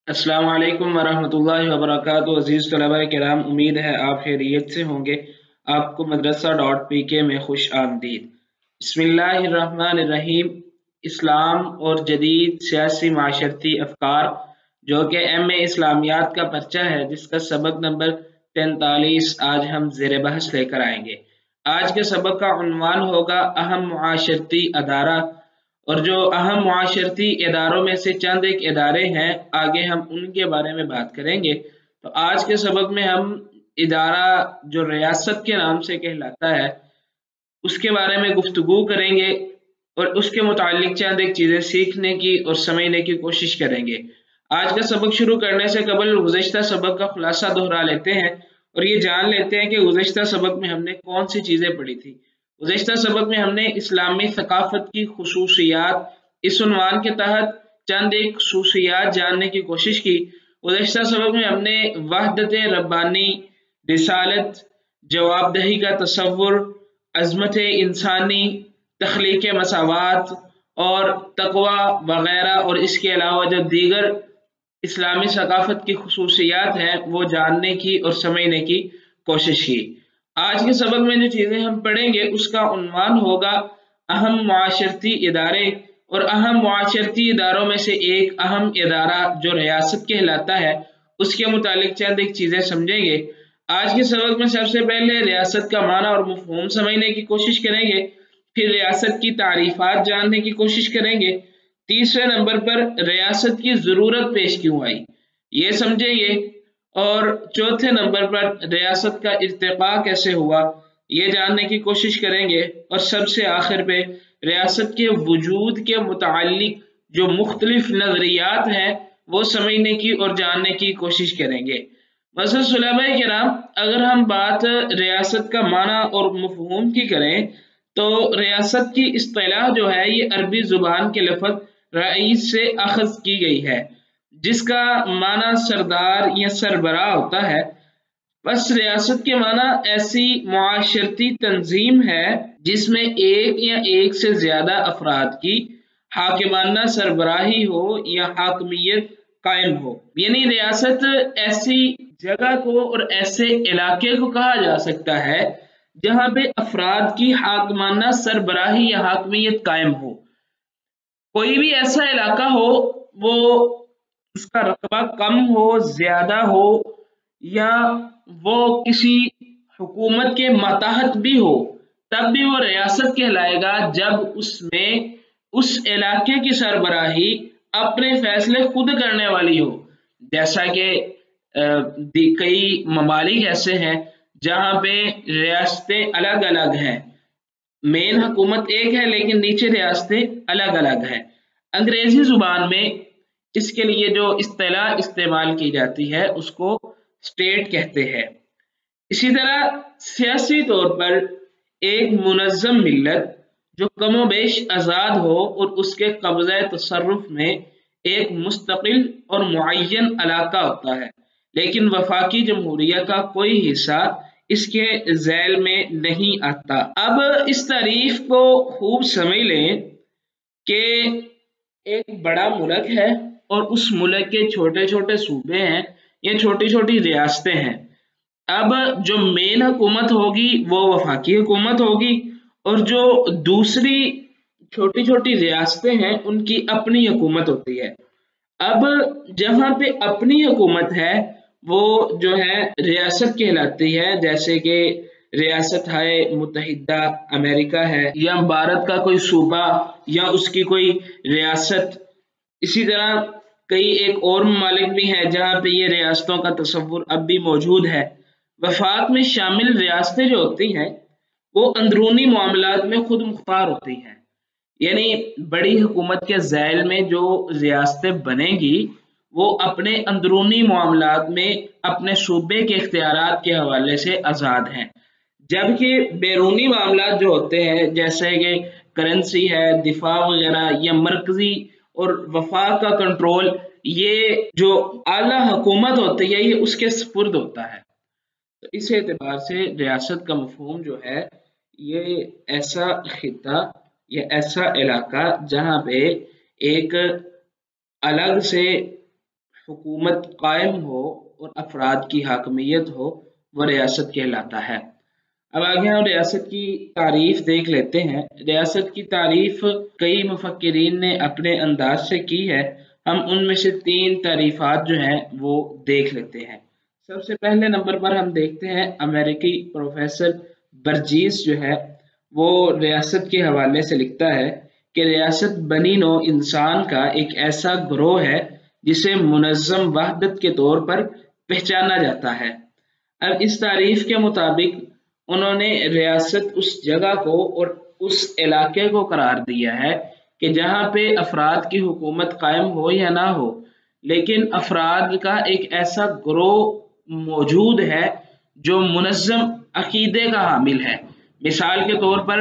अस्सलाम वालेकुम वरहमतुल्लाहि वबरकातुहू। अज़ीज़ तलबा किराम, उम्मीद है आप खैरियत से होंगे। आपको मदरसा.pk में खुश आमदीद। बिस्मिल्लाहिर्रहमानिर्रहीम। इस्लाम और जदीद सियासी माशरती अफकार, जो कि M.A. इस्लामियात का पर्चा है, जिसका सबक नंबर 43 आज हम ज़ेर बहस लेकर आएंगे। आज के सबक का उन्वान होगा अहम मुआशरती अदारा, और जो अहम मुआशरती इदारों में से चंद एक इदारे हैं, आगे हम उनके बारे में बात करेंगे। तो आज के सबक में हम इदारा जो रियासत के नाम से कहलाता है उसके बारे में गुफ्तगू करेंगे और उसके मुतालिक चंद एक चीज़ें सीखने की और समझने की कोशिश करेंगे। आज का सबक शुरू करने से कबल गुज़श्ता सबक का खुलासा दोहरा लेते हैं और ये जान लेते हैं कि गुज़श्ता सबक में हमने कौन सी चीज़ें पढ़ी थी। गुज़श्ता सबक में हमने इस्लामी सकाफत की खुसूसियात, इस उन्वान के तहत चंद एक खुसूसियात जानने की कोशिश की। गुज़श्ता सबक में हमने वहदत रब्बानी, रिसालत, जवाबदही का तसव्वुर, अज़मत इंसानी, तख्लीक मसावात और तक़वा वगैरह और इसके अलावा जो दीगर इस्लामी सकाफत की खुसूसियात हैं वो जानने की और समझने की कोशिश की। आज के सबक में जो चीज़ें हम पढ़ेंगे उसका उन्वान होगा अहम मुआशरती इदारे, और अहम मुआशरती इदारों में से एक अहम इदारा जो रियासत कहलाता है उसके मुतालिक चंद एक चीज़ें समझेंगे। आज के सबक में सबसे पहले रियासत का माना और मफ़हूम समझने की कोशिश करेंगे, फिर रियासत की तारीफ़ात जानने की कोशिश करेंगे, तीसरे नंबर पर रियासत की ज़रूरत पेश क्यों आई ये समझेंगे, और चौथे नंबर पर रियासत का इर्तिक़ा कैसे हुआ ये जानने की कोशिश करेंगे, और सबसे आखिर पे रियासत के वजूद के मुतालिक जो मुख्तलिफ नज़रियात हैं वो समझने की और जानने की कोशिश करेंगे। किराम, अगर हम बात रियासत का माना और मफ़हूम की करें तो रियासत की इस्तिलाह जो है ये अरबी ज़ुबान के लफ्ज़ रईस से अखज़ की गई है, जिसका माना सरदार या सरबराह होता है। बस रियासत के माना ऐसी मुआशरती तंजीम है जिसमें एक या एक से ज़्यादा अफराद की हाकिमाना सरबराही हो या हाकमियत कायम हो। यानी रियासत ऐसी जगह को और ऐसे इलाके को कहा जा सकता है जहाँ पे अफराद की हाकिमाना सरबराही या हाकमियत कायम हो। कोई भी ऐसा इलाका हो, वो उसका रकबा कम हो, ज्यादा हो, या वो किसी हुकूमत के मातहत भी हो, तब भी वो रियासत कहलाएगा जब उसमें उस इलाके की सरबराही अपने फैसले खुद करने वाली हो। जैसा कि कई ममालिक ऐसे हैं जहाँ पे रियासतें अलग अलग हैं, मेन हुकूमत एक है लेकिन नीचे रियासतें अलग अलग हैं। अंग्रेजी जुबान में इसके लिए जो इस्तिलाह इस्तेमाल की जाती है उसको स्टेट कहते हैं। इसी तरह सियासी तौर पर एक मुनज़्ज़म मिल्लत जो कमोबेश आज़ाद हो और उसके कब्ज़े तसर्रुफ में एक मुस्तकिल और मुअय्यन इलाका होता है, लेकिन वफाकी जमहूरिया का कोई हिस्सा इसके झैल में नहीं आता। अब इस तारीफ को खूब समझ लें कि एक बड़ा मुल्क है और उस मुल्क के छोटे छोटे सूबे हैं या छोटी छोटी रियासतें हैं। अब जो मेन हुकूमत होगी वो वफाकी हुकूमत होगी, और जो दूसरी छोटी छोटी रियासतें हैं उनकी अपनी हुकूमत होती है। अब जहाँ पे अपनी हुकूमत है वो जो है रियासत कहलाती है, जैसे कि रियासत है मुत्तहिदा अमेरिका है, या भारत का कोई सूबा या उसकी कोई रियासत। इसी तरह कई एक और ममालिक भी हैं जहाँ पे ये रियासतों का तसव्वुर अब भी मौजूद है। वफाक में शामिल रियासतें जो होती हैं वो अंदरूनी मामलात में खुद मुख्तार होती हैं, यानी बड़ी हुकूमत के ज़ैल में जो रियासतें बनेगी वो अपने अंदरूनी मामलात में अपने सूबे के इख्तियारात के हवाले से आज़ाद हैं, जबकि बैरूनी मामलात जो होते हैं जैसे कि करेंसी है, दिफा वगैरह, या मरकजी और वफाक का कंट्रोल, ये जो आला हुकूमत होती है ये उसके स्पुर्द होता है। तो इस एतबार से रियासत का मफहूम जो है ये ऐसा खिता या ऐसा इलाका जहाँ पे एक अलग से हुकूमत कायम हो और अफराद की हाकमियत हो, वो रियासत कहलाता है। अब आगे हम रियासत की तारीफ देख लेते हैं। रियासत की तारीफ कई मुफक्किरीन ने अपने अंदाज से की है। हम उनमें से 3 तारीफात जो हैं वो देख लेते हैं। सबसे पहले नंबर पर हम देखते हैं अमेरिकी प्रोफेसर बर्जीस जो है वो रियासत के हवाले से लिखता है कि रियासत बनी नौ इंसान का एक ऐसा ग्रोह है जिसे मुनज़्ज़म वहदत के तौर पर पहचाना जाता है। अब इस तारीफ के मुताबिक उन्होंने रियासत उस जगह को और उस इलाके को करार दिया है कि जहाँ पे अफराद की हुकूमत कायम हो या ना हो, लेकिन अफराद का एक ऐसा ग्रोह मौजूद है जो मुनज़्ज़म अकीदे का हामिल है। मिसाल के तौर पर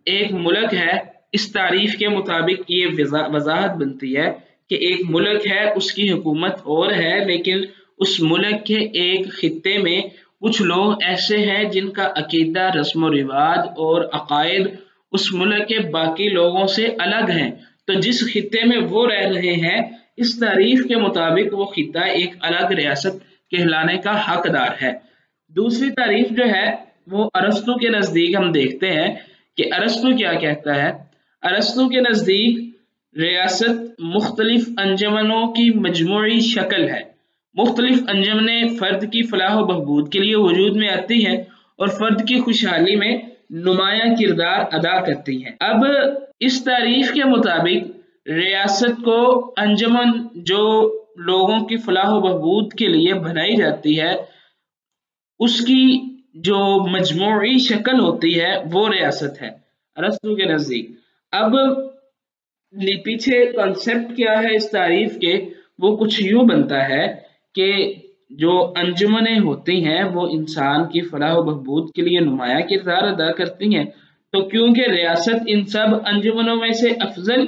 एक मुल्क है, इस तारीफ के मुताबिक ये वजाहत बनती है कि एक मुल्क है, उसकी हुकूमत और है, लेकिन उस मुल्क के एक खित्ते में कुछ लोग ऐसे हैं जिनका अकीदा, रस्म व रिवाज और अकायद उस मुल्क के बाकी लोगों से अलग हैं। तो जिस खित्ते में वो रह रहे हैं, इस तारीफ के मुताबिक वो खित्ता एक अलग रियासत कहलाने का हकदार है। दूसरी तारीफ जो है वो अरस्तु के नज़दीक हम देखते हैं कि अरस्तु क्या कहता है। अरस्तु के नज़दीक रियासत मुख्तलिफ अंजमनों की मजमूई शक्ल है। मुख्तलिफ अंजमनें फ़र्द की फलाह व बहबूद के लिए वजूद में आती हैं और फ़र्द की खुशहाली में नुमायां किरदार अदा करती हैं। अब इस तारीफ के मुताबिक रियासत को अंजमन जो लोगों की फलाह व बहबूद के लिए बनाई जाती है, उसकी जो मजमूई शक्ल होती है वो रियासत है अरस्तु के नज़दीक। अब पीछे कॉन्सेप्ट क्या है इस तारीफ के, वो कुछ यूं बनता है कि जो अंजुमनें होती हैं वो इंसान की फलाह व बहबूद के लिए नुमायां किरदार अदा करती हैं। तो क्योंकि रियासत इन सब अंजुमनों में से अफजल,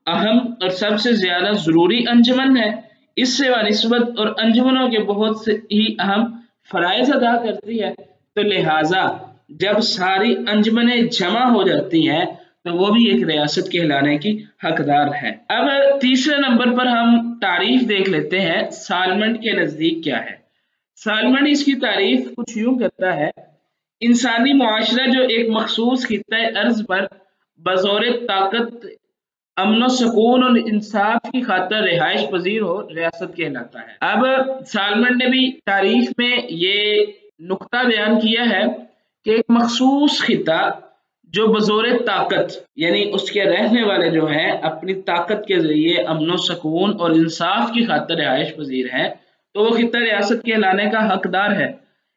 अहम और सबसे ज्यादा जरूरी अंजुमन है, इससे बनिस्बत और अंजुमनों के बहुत से ही अहम फराइज अदा करती है, तो लिहाजा जब सारी अंजुमनें जमा हो जाती हैं तो वो भी एक रियासत कहलाने की हकदार है। अब तीसरे नंबर पर हम तारीफ देख लेते हैं सालमंड के नजदीक क्या है। सालमंड इसकी तारीफ कुछ यूं करता है, इंसानी मुआशरा जो एक मखसूस खित्ते अर्ज पर बज़ौर ताकत अमन सुकून और इंसाफ की खातिर रिहाइश पजीर हो, रियासत कहलाता है। अब सालमंड ने भी तारीफ में ये नुक्ता बयान किया है कि एक मखसूस खिता जो बज़ौर ताकत यानी उसके रहने वाले जो हैं अपनी ताकत के जरिए अमन सुकून और इंसाफ की खातिर रिहाइश पजीर हैं, तो वो खिता रियासत कहलाने का हकदार है।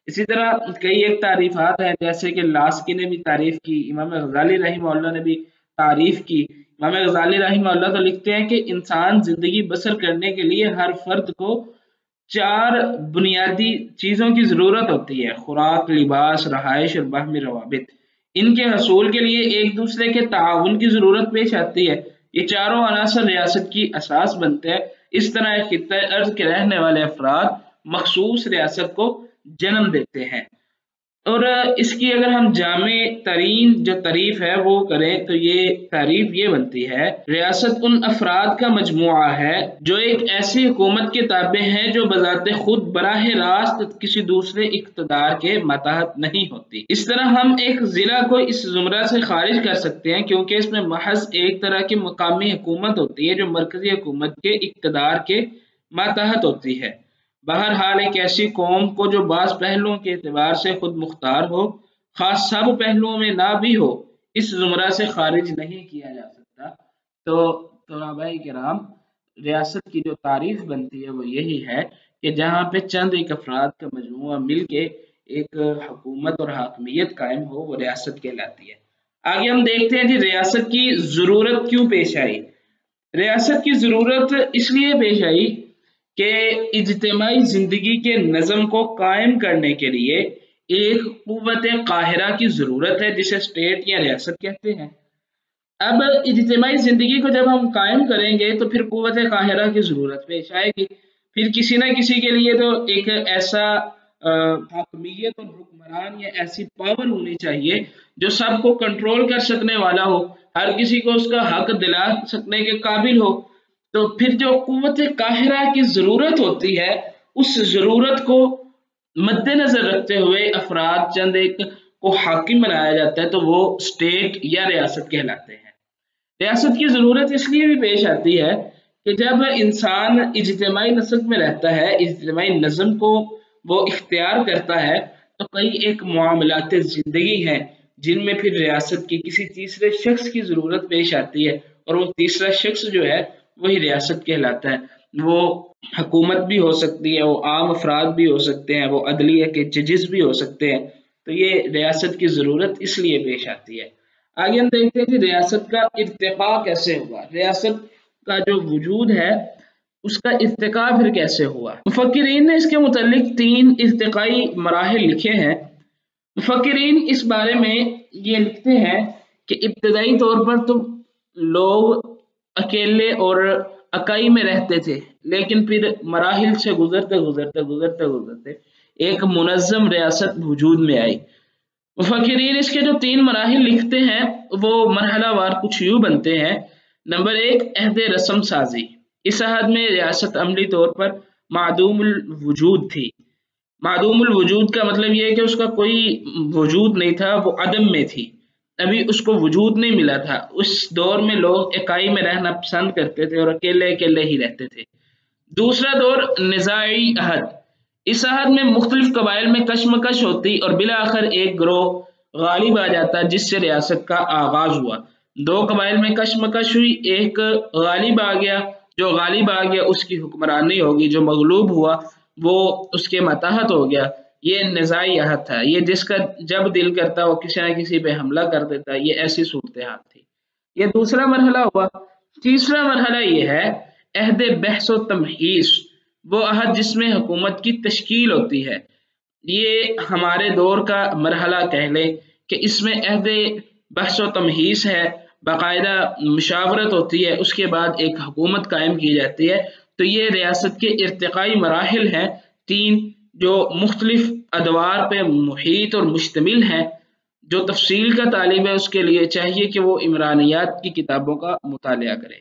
इसी तरह कई एक तारीफात हैं, जैसे कि लास्की ने भी तारीफ की, इमाम गज़ाली रहिमहुल्लाह ने भी तारीफ की। इमाम गज़ाली रहिमहुल्लाह तो लिखते हैं कि इंसान जिंदगी बसर करने के लिए हर फर्द को 4 बुनियादी चीज़ों की ज़रूरत होती है: खुराक, लिबास, रहाइश और बाहमी रवाबित। इनके हसूल के लिए एक दूसरे के ताउन की ज़रूरत पेश आती है। ये चारों अनासर रियासत की असास बनते हैं। इस तरह एक खित्ते अर्ज़ के रहने वाले अफराद मखसूस रियासत को जन्म देते हैं। और इसकी अगर हम जामे तरीन जो तारीफ है वो करें तो ये तारीफ ये बनती है, रियासत उन अफराद का मजमुआ है जो एक ऐसी हुकूमत के ताबे हैं जो बजाते खुद बराह रास्त किसी दूसरे इक़्तिदार के मातहत नहीं होती। इस तरह हम एक जिला को इस जुमरा से खारिज कर सकते हैं क्योंकि इसमें महज एक तरह की मकामी हुकूमत होती है जो मरकजी हुकूमत के इक़्तिदार के मातहत होती है। बहरहाल एक ऐसी कौम को जो बाज़ पहलुओं के एतबार से खुद मुख्तार हो, खास सब पहलुओं में ना भी हो, इस जुमरा से खारिज नहीं किया जा सकता। तो तलबाए किराम, रियासत की जो तारीफ बनती है वो यही है कि जहाँ पे चंद एक अफराद का मजमुआ मिल के एक हुकूमत और हाकमियत कायम हो, वो रियासत कहलाती है। आगे हम देखते हैं कि रियासत की ज़रूरत क्यों पेश आई। रियासत की ज़रूरत इसलिए पेश आई कि इज्तिमाई जिंदगी के नज़म को कायम करने के लिए एक कुव्वत काहिरा की ज़रूरत है, जिसे स्टेट या रियासत कहते हैं। अब इज्तिमाई जिंदगी को जब हम कायम करेंगे तो फिर कुव्वत काहिरा की ज़रूरत पेश आएगी। फिर किसी न किसी के लिए तो एक ऐसा हाकमियत और हुक्मरान या ऐसी पावर होनी चाहिए जो सबको कंट्रोल कर सकने वाला हो, हर किसी को उसका हक दिला सकने के काबिल हो। تو پھر جو قوت قاہرہ کی ضرورت ہوتی ہے اس ضرورت کو مد نظر رکھتے ہوئے افراد چند ایک کو حاکم بنایا جاتا ہے تو وہ اسٹیٹ یا ریاست کہلاتے ہیں۔ ریاست کی ضرورت اس لیے بھی پیش آتی ہے کہ جب انسان اجتماعی نسق میں رہتا ہے، اجتماعی نظم کو وہ اختیار کرتا ہے، تو کئی ایک معاملات زندگی ہیں جن میں پھر ریاست کی کسی تیسرے شخص کی ضرورت پیش آتی ہے، اور وہ تیسرا شخص جو ہے وہی ریاست کہلاتا ہے۔ وہ حکومت بھی ہو سکتی ہے، وہ عام افراد بھی ہو سکتے ہیں، وہ عدلیہ کے ججز بھی ہو سکتے ہیں۔ تو یہ ریاست کی ضرورت اس لیے پیش آتی ہے۔ آگے ہم دیکھتے ہیں کہ ریاست کا ارتقاء کیسے ہوا، ریاست کا جو وجود ہے اس کا ارتقاء پھر کیسے ہوا۔ مفکرین نے اس کے متعلق 3 ارتقائی مراحل لکھے ہیں۔ مفکرین اس بارے میں یہ لکھتے ہیں کہ ابتدائی طور پر تو لوگ اکیلے اور اکائی میں رہتے تھے، لیکن پھر مراحل سے گزرتے ایک منظم ریاست وجود میں آئی۔ مفکرین اس کے جو 3 مراحل لکھتے ہیں وہ مرحلہ وار کچھ یوں بنتے ہیں۔ نمبر 1، عہد رسم سازی۔ اس عہد میں ریاست عملی طور پر معدوم الوجود تھی۔ معدوم الوجود کا مطلب یہ ہے کہ اس کا کوئی وجود نہیں تھا، وہ عدم میں تھی، ابھی اس کو وجود نہیں ملا تھا۔ اس دور میں لوگ اکائی میں رہنا پسند کرتے تھے اور اکیلے اکیلے ہی رہتے تھے۔ دوسرا دور نزاعی عہد۔ اس عہد میں مختلف قبائل میں کشمکش ہوتی اور بالآخر ایک گروہ غالب آ جاتا جس سے ریاست کا آغاز ہوا۔ 2 قبائل میں کشمکش ہوئی، ایک غالب آ گیا، جو غالب آ گیا اس کی حکمرانی ہوگی، جو مغلوب ہوا وہ اس کے ماتحت ہو گیا۔ یہ نزاعی عہد تھا، یہ جس کا جب دل کرتا وہ کسی نہ کسی پہ حملہ کر دیتا، یہ ایسی صورتحال تھی۔ یہ دوسرا مرحلہ ہوا۔ تیسرا مرحلہ یہ ہے عہد بحث و تمہیز، وہ عہد جس میں حکومت کی تشکیل ہوتی ہے۔ یہ ہمارے دور کا مرحلہ کہہ لیں کہ اس میں عہد بحث و تمہیز ہے، باقاعدہ مشاورت ہوتی ہے، اس کے بعد ایک حکومت قائم کی جاتی ہے۔ تو یہ ریاست کے ارتقائی مراحل ہیں 3، جو مختلف ادوار پہ محیط اور مشتمل ہیں۔ جو تفصیل کا طالب ہے اس کے لیے چاہیے کہ وہ عمرانیات کی کتابوں کا مطالعہ کرے۔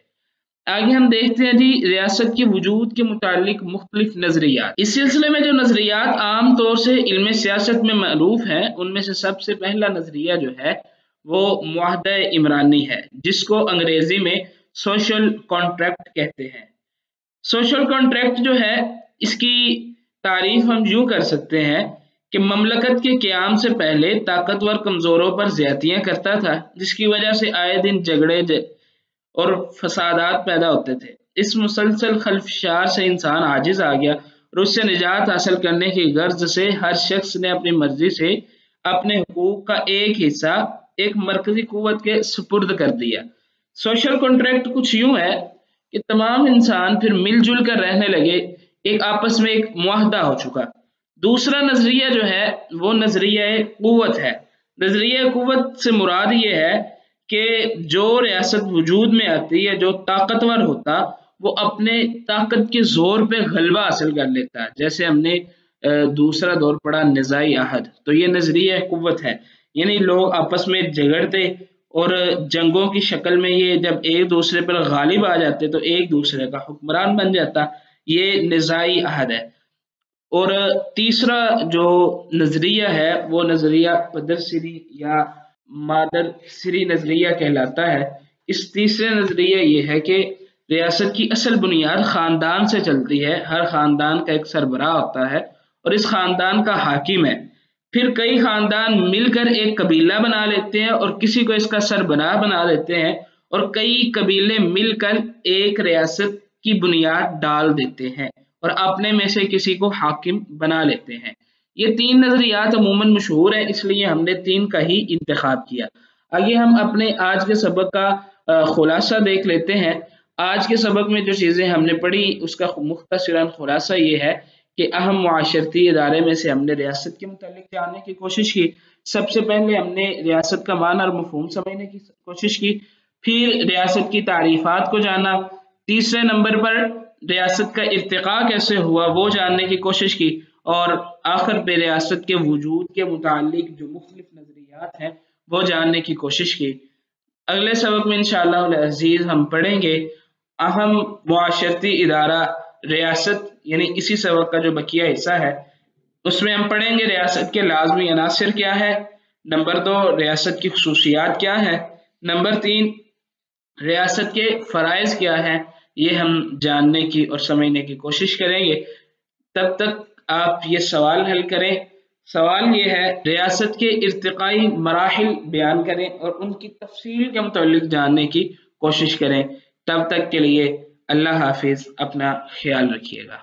آگے ہم دیکھتے ہیں جی ریاست کے وجود کے متعلق مختلف نظریات۔ اس سلسلے میں جو نظریات عام طور سے علم سیاست میں معروف ہیں ان میں سے سب سے پہلا نظریہ جو ہے وہ معاہدہ عمرانی ہے، جس کو انگریزی میں سوشل کانٹریکٹ کہتے ہیں۔ سوشل کانٹریکٹ جو ہے اس کی تعریف ہم یوں کر سکتے ہیں کہ مملکت کے قیام سے پہلے طاقتور کمزوروں پر زیادتیاں کرتا تھا، جس کی وجہ سے آئے دن جھگڑے اور فسادات پیدا ہوتے تھے۔ اس مسلسل خلفشار سے انسان عاجز آ گیا اور اس سے نجات حاصل کرنے کی غرض سے ہر شخص نے اپنی مرضی سے اپنے حقوق کا ایک حصہ ایک مرکزی قوت کے سپرد کر دیا۔ سوشل کانٹریکٹ کچھ یوں ہے کہ تمام انسان پھر مل جل کر رہنے لگے، ایک آپس میں ایک معاہدہ ہو چکا۔ دوسرا نظریہ جو ہے وہ نظریہ قوت ہے۔ نظریہ قوت سے مراد یہ ہے کہ جو ریاست وجود میں آتی ہے، جو طاقتور ہوتا وہ اپنے طاقت کے زور پہ غلبہ حاصل کر لیتا ہے۔ جیسے ہم نے دوسرا دور پڑھا نزاعی عہد، تو یہ نظریہ قوت ہے، یعنی لوگ آپس میں جھگڑتے اور جنگوں کی شکل میں یہ جب ایک دوسرے پر غالب آ جاتے تو ایک دوسرے کا حکمران بن جاتا، یہ نزاعی عہد ہے۔ اور تیسرا جو نظریہ ہے وہ نظریہ پدرسری یا مادر سری نظریہ کہلاتا ہے۔ اس تیسرے نظریہ یہ ہے کہ ریاست کی اصل بنیاد خاندان سے چلتی ہے، ہر خاندان کا ایک سربراہ ہوتا ہے اور اس خاندان کا حاکم ہے، پھر کئی خاندان مل کر ایک قبیلہ بنا لیتے ہیں اور کسی کو اس کا سربراہ بنا دیتے ہیں، اور کئی قبیلے مل کر ایک ریاست کی بنیاد ڈال دیتے ہیں اور اپنے میں سے کسی کو حاکم بنا لیتے ہیں۔ یہ 3 نظریات عموماً مشہور ہیں، اس لیے ہم نے 3 کا ہی انتخاب کیا۔ آگے ہم اپنے آج کے سبق کا خلاصہ دیکھ لیتے ہیں۔ آج کے سبق میں جو چیزیں ہم نے پڑھی اس کا مختصراً خلاصہ یہ ہے کہ اہم معاشرتی ادارے میں سے ہم نے ریاست کے متعلق جاننے کی کوشش کی۔ سب سے پہلے ہم نے ریاست کا معنی اور مفہوم سمجھنے کی کوشش کی، پھر ریاست کی تعریفات کو جانا، تیسرے نمبر پر ریاست کا ارتقاء کیسے ہوا وہ جاننے کی کوشش کی، اور آخر پہ ریاست کے وجود کے متعلق جو مختلف نظریات ہیں وہ جاننے کی کوشش کی۔ اگلے سبق میں انشاءاللہ العزیز ہم پڑھیں گے اہم معاشرتی ادارہ ریاست، یعنی اسی سبق کا جو بقیہ حصہ ہے اس میں ہم پڑھیں گے ریاست کے لازمی عناصر کیا ہے، نمبر 2 ریاست کی خصوصیات کیا ہے، نمبر 3 ریاست کے فرائض کیا ہیں، یہ ہم جاننے کی اور سمجھنے کی کوشش کریں گے۔ تب تک آپ یہ سوال حل کریں۔ سوال یہ ہے ریاست کے ارتقائی مراحل بیان کریں اور ان کی تفصیل کے متعلق جاننے کی کوشش کریں۔ تب تک کے لیے اللہ حافظ، اپنا خیال رکھیے گا۔